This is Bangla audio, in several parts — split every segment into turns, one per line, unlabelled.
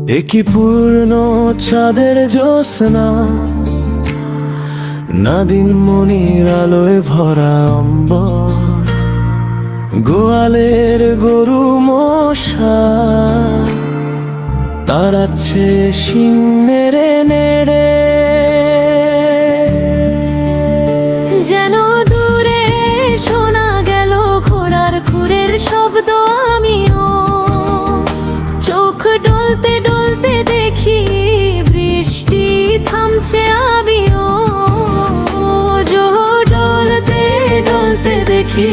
একই পূর্ণ চাঁদের জ্যোৎস্না, নাদিন মনির আলোয় ভরা অম্বর, গোয়ালের গরু মশা তাড়াচ্ছে শিং নেড়ে নেড়ে।
যেন দূরে শোনা গেল ঘোড়ার খুরের শব্দ, আমিও চোখ ডলতে ডলতে দেখি বৃষ্টি থামছে, আমিও ডলতে ডলতে দেখি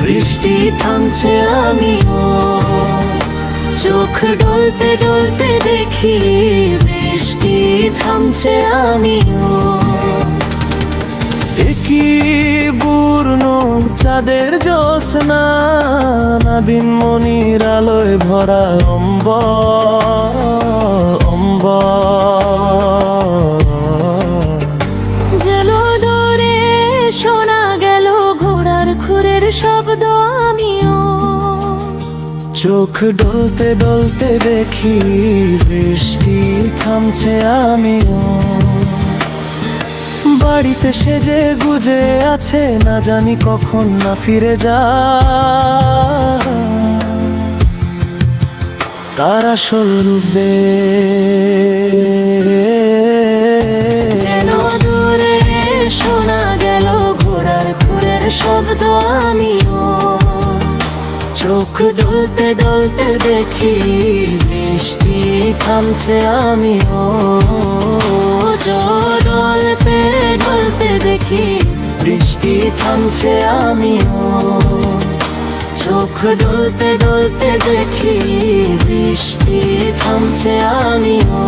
বৃষ্টি থামছে, আমিও
চোখ ডলতে ডলতে দেখি বৃষ্টি থামছে, আমিও।
একই পূর্ণ চাঁদের জ্যোৎস্না, নাদিন মনির আলোয় ভরা অম্বর।
যেন দূরে শোনা গেল ঘোড়ার খুরের শব্দ, আমিও
চোখ ডলতে ডলতে দেখি বৃষ্টি থামছে, আমিও। বাড়িতে সেজে গুজে আছে, না জানি কখন না ফিরে যা তার আসল রূপ দে।
যেন দূরে শোনা গেল ঘোড়ার খুরের শব্দ, আমিও
চোখ ডলতে ডলতে দেখি বৃষ্টি থামছে, আমিও।
ডলতে ডলতে দেখি
বৃষ্টি থামছে, আমিও।
চোখ ডলতে ডলতে দেখি
বৃষ্টি থামছে, আমিও।